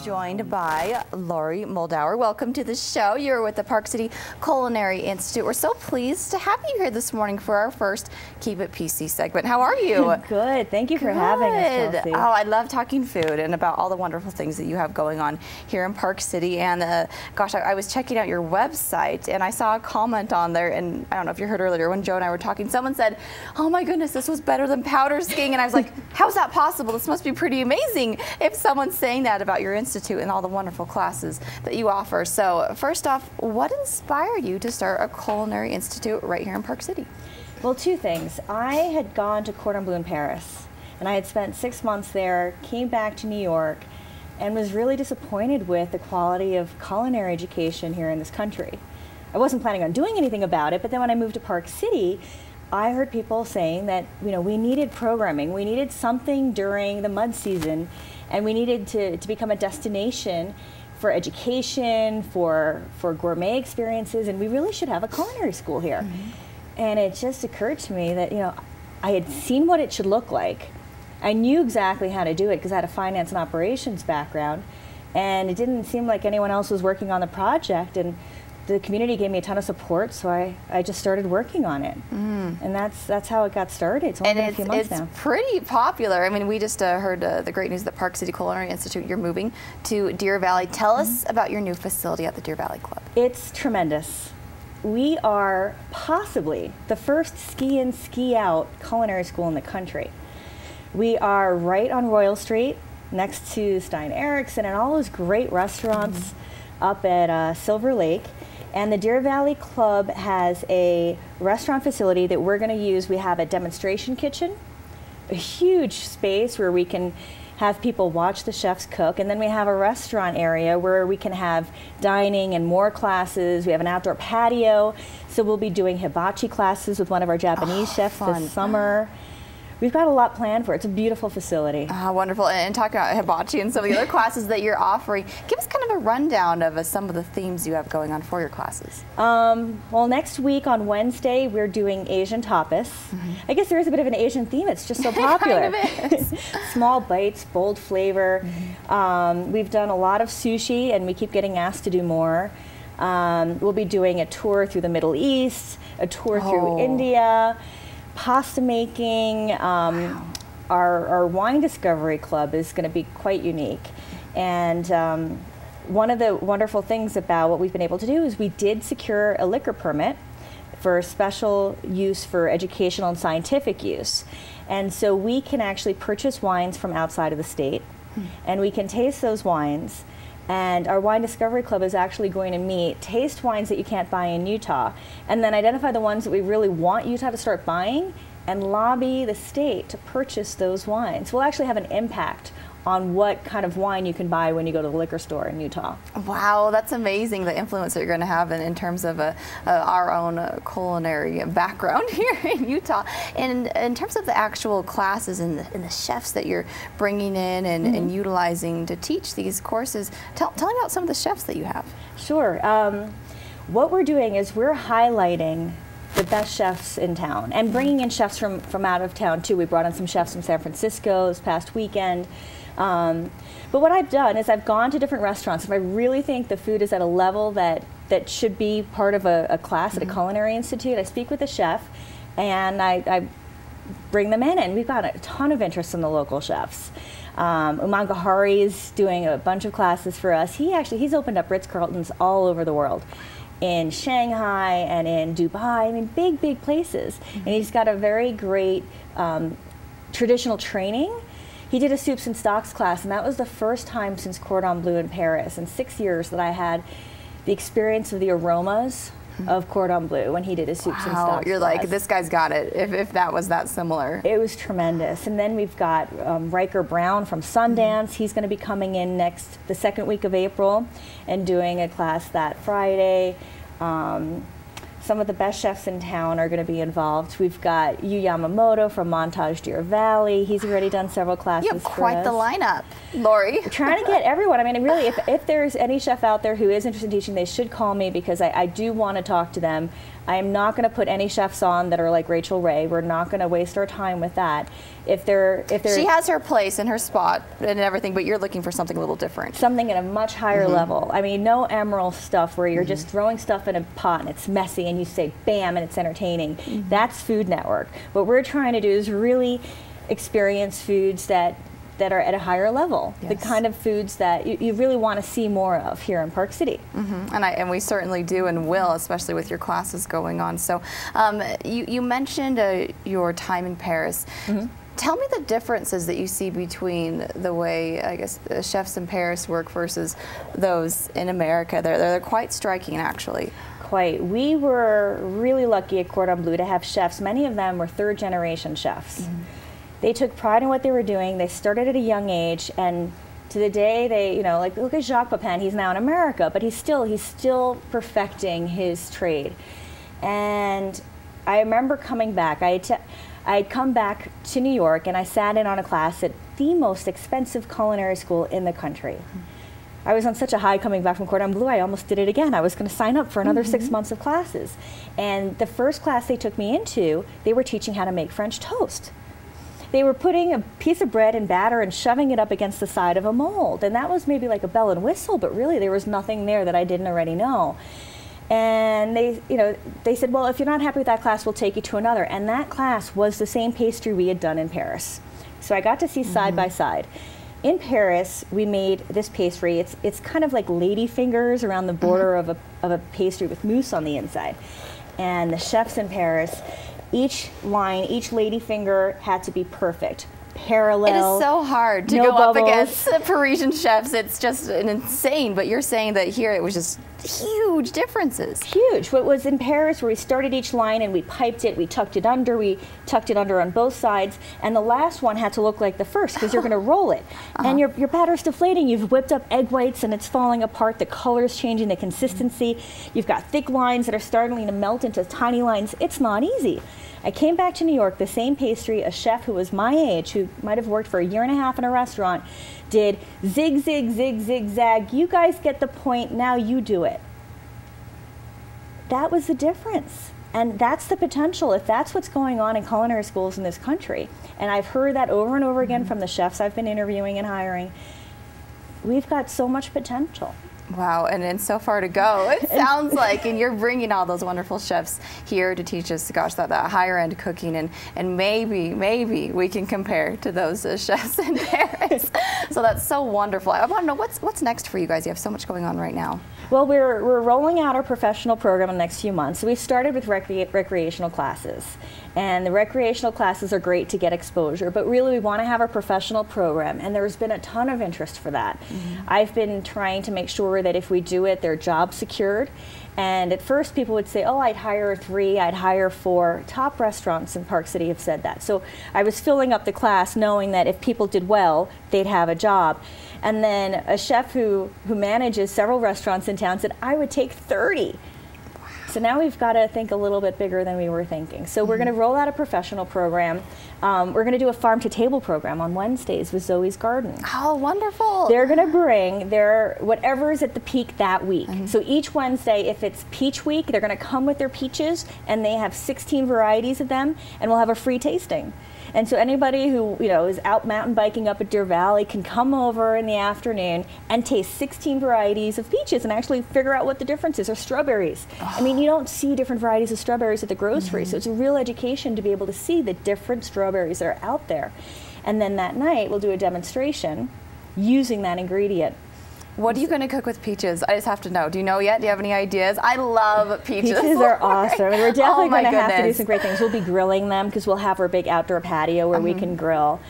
Joined by Lori Moldauer. Welcome to the show. You're with the Park City Culinary Institute. We're so pleased to have you here this morning for our first Keep It PC segment. How are you? Good. Thank you for having us, Chelsea. Oh, I love talking food and about all the wonderful things that you have going on here in Park City. And gosh, I was checking out your website and I saw a comment on there, and I don't know if you heard earlier when Joe and I were talking, someone said, oh my goodness, this was better than powder skiing. And I was like, how's that possible? This must be pretty amazing if someone's saying that about your institute and all the wonderful classes that you offer. So first off, what inspired you to start a culinary institute right here in Park City? Well, two things. I had gone to Cordon Bleu in Paris, and I had spent 6 months there, came back to New York, and was really disappointed with the quality of culinary education here in this country. I wasn't planning on doing anything about it, but then when I moved to Park City, I heard people saying that, you know, we needed programming, we needed something during the mud season, and we needed to become a destination for education, for gourmet experiences, and we really should have a culinary school here. Mm-hmm. And it just occurred to me that, you know, I had seen what it should look like. I knew exactly how to do it because I had a finance and operations background, and it didn't seem like anyone else was working on the project, and the community gave me a ton of support, so I just started working on it. And that's how it got started. It's only been a few months now. It's pretty popular. I mean, we just heard the great news that Park City Culinary Institute, you're moving to Deer Valley. Tell us about your new facility at the Deer Valley Club. It's tremendous. We are possibly the first ski-in, ski-out culinary school in the country. We are right on Royal Street, next to Stein Eriksen and all those great restaurants up at Silver Lake. And the Deer Valley Club has a restaurant facility that we're going to use. We have a demonstration kitchen, a huge space where we can have people watch the chefs cook, and then we have a restaurant area where we can have dining and more classes. We have an outdoor patio, so we'll be doing hibachi classes with one of our Japanese chefs this summer. We've got a lot planned for it. It's a beautiful facility. Wonderful. And talking about hibachi and some of the other classes that you're offering, give us kind of a rundown of some of the themes you have going on for your classes. Well, next week on Wednesday, we're doing Asian tapas. I guess there is a bit of an Asian theme. It's just so popular. It kind of is. Small bites, bold flavor. We've done a lot of sushi, and we keep getting asked to do more. We'll be doing a tour through the Middle East, a tour through India, pasta making. Our wine discovery club is going to be quite unique, and one of the wonderful things about what we've been able to do is we did secure a liquor permit for special use for educational and scientific use, and so we can actually purchase wines from outside of the state, and we can taste those wines. And our Wine Discovery Club is actually going to taste wines that you can't buy in Utah, and then identify the ones that we really want Utah to start buying and lobby the state to purchase those wines. We'll actually have an impact on what kind of wine you can buy when you go to the liquor store in Utah. Wow, that's amazing, the influence that you're going to have in terms of our own culinary background here in Utah. And in terms of the actual classes and the chefs that you're bringing in and utilizing to teach these courses, tell me about some of the chefs that you have. Sure. What we're doing is we're highlighting the best chefs in town and bringing in chefs from out of town too. We brought in some chefs from San Francisco this past weekend. But what I've done is I've gone to different restaurants. If I really think the food is at a level that should be part of a class at a culinary institute, I speak with the chef and I bring them in, and we've got a ton of interest from the local chefs. Umang Gahari is doing a bunch of classes for us. He's opened up Ritz-Carltons all over the world, in Shanghai and in Dubai. I mean, big places. And he's got a very great traditional training. He did a soups and stocks class, and that was the first time since Cordon Bleu in Paris in 6 years that I had the experience of the aromas of Cordon Bleu when he did his soups and stocks You're class. like, this guy's got it, if that was that similar. It was tremendous. And then we've got Riker Brown from Sundance. He's going to be coming in the second week of April and doing a class that Friday. Some of the best chefs in town are going to be involved. We've got Yu Yamamoto from Montage Deer Valley. He's already done several classes. You have quite the lineup, Lori. We're trying to get everyone. I mean, really, if there's any chef out there who is interested in teaching, they should call me, because I do want to talk to them. I am not going to put any chefs on that are like Rachel Ray. We're not going to waste our time with that. If they're She has her place and her spot and everything, but you're looking for something a little different. Something at a much higher level. I mean, no Emerald stuff where you're just throwing stuff in a pot and it's messy and you say bam and it's entertaining. That's Food Network. What we're trying to do is really experience foods that are at a higher level, the kind of foods that you really want to see more of here in Park City. And we certainly do and will, especially with your classes going on. So you mentioned your time in Paris. Tell me the differences that you see between the way, I guess, the chefs in Paris work versus those in America. They're quite striking, actually. Quite. We were really lucky at Cordon Bleu to have chefs. Many of them were third-generation chefs. They took pride in what they were doing. They started at a young age, and to the day they, like look at Jacques Pepin. He's now in America, but he's still perfecting his trade. And I remember coming back. I'd come back to New York, and I sat in on a class at the most expensive culinary school in the country. I was on such a high coming back from Cordon Bleu, I almost did it again. I was going to sign up for another 6 months of classes. And the first class they took me into, they were teaching how to make French toast. They were putting a piece of bread in batter and shoving it up against the side of a mold. And that was maybe like a bell and whistle, but really there was nothing there that I didn't already know. And they said, well, if you're not happy with that class, we'll take you to another. And that class was the same pastry we had done in Paris. So I got to see side by side. In Paris, we made this pastry. It's kind of like lady fingers around the border of a pastry with mousse on the inside. And the chefs in Paris, each line, each lady finger had to be perfect. Parallel. It is so hard to no go bubbles. up against Parisian chefs. It's just an insane. But you're saying that here it was just huge differences. Huge. What was in Paris, where we started each line and we piped it, we tucked it under on both sides, and the last one had to look like the first because you're going to roll it. And your batter's deflating. You've whipped up egg whites and it's falling apart. The color's changing, the consistency. You've got thick lines that are starting to melt into tiny lines. It's not easy. I came back to New York, the same pastry, a chef who was my age, who might have worked for a year and a half in a restaurant, did zig, zig, zig, zig, zag. You guys get the point, now you do it. That was the difference. And that's the potential, if that's what's going on in culinary schools in this country. And I've heard that over and over again from the chefs I've been interviewing and hiring. We've got so much potential. Wow, and so far to go, it sounds like, and you're bringing all those wonderful chefs here to teach us, gosh, that higher end cooking, and maybe we can compare to those chefs in Paris. So that's so wonderful. I want to know what's next for you guys. You have so much going on right now. Well, we're rolling out our professional program in the next few months. So we started with recreational classes. And the recreational classes are great to get exposure, but really we want to have a professional program, and there's been a ton of interest for that. I've been trying to make sure that if we do it, they're job secured. And at first people would say, oh, I'd hire 3, I'd hire 4. Top restaurants in Park City have said that. So I was filling up the class knowing that if people did well, they'd have a job. And then a chef who manages several restaurants in town said, I would take 30. So now we've got to think a little bit bigger than we were thinking. So we're going to roll out a professional program. We're going to do a farm-to-table program on Wednesdays with Zoe's Garden. Oh, wonderful. They're going to bring whatever is at the peak that week. So each Wednesday, if it's peach week, they're going to come with their peaches, and they have 16 varieties of them, and we'll have a free tasting. And so anybody who is out mountain biking up at Deer Valley can come over in the afternoon and taste 16 varieties of peaches and actually figure out what the difference is, or strawberries. I mean, you don't see different varieties of strawberries at the grocery, so it's a real education to be able to see the different strawberries that are out there. And then that night, we'll do a demonstration using that ingredient. What are you going to cook with peaches? I just have to know. Do you know yet? Do you have any ideas? I love peaches. Peaches are awesome. And we're definitely going to have to do some great things. We'll be grilling them because we'll have our big outdoor patio where we can grill.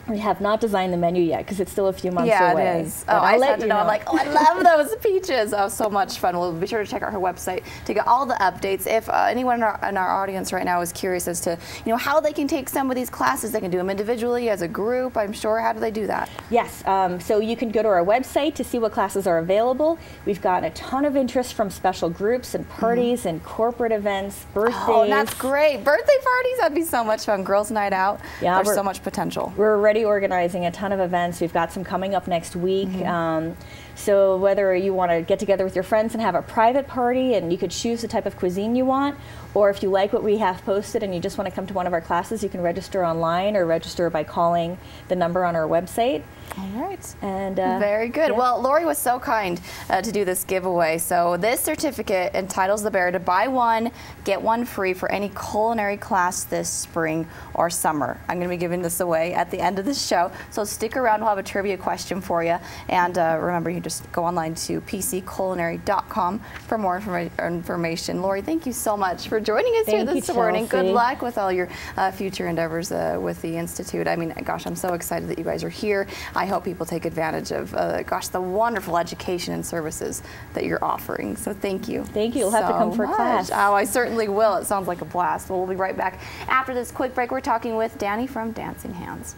We have not designed the menu yet because it's still a few months away. Yeah, it is. Oh, I said to know. I'm like, oh, I love those peaches. Oh, so much fun. We'll be sure to check out her website to get all the updates. If anyone in our audience right now is curious as to, how they can take some of these classes, they can do them individually, as a group, I'm sure. How do they do that? Yes. So you can go to our website to see what classes are available. We've gotten a ton of interest from special groups and parties and corporate events, birthdays. Oh, that's great. Birthday parties, that'd be so much fun. Girls' night out. Yeah, there's so much potential. We're already organizing a ton of events. We've got some coming up next week. So whether you want to get together with your friends and have a private party, and you could choose the type of cuisine you want, or if you like what we have posted and you just want to come to one of our classes, you can register online or register by calling the number on our website. All right. And very good. Yeah. Well, Lori was so kind to do this giveaway. So this certificate entitles the bearer to buy one, get one free for any culinary class this spring or summer. I'm going to be giving this away at the end of the show. So stick around. We'll have a trivia question for you. And remember, you just go online to PCculinary.com for more information. Lori, thank you so much for joining us here this morning. Good luck with all your future endeavors with the Institute. I mean, gosh, I'm so excited that you guys are here. I hope people take advantage of, the wonderful education and services that you're offering. So thank you. Thank you. You'll have to come for a class. Oh, I certainly will. It sounds like a blast. Well, we'll be right back after this quick break. We're talking with Danny from Dancing Hands.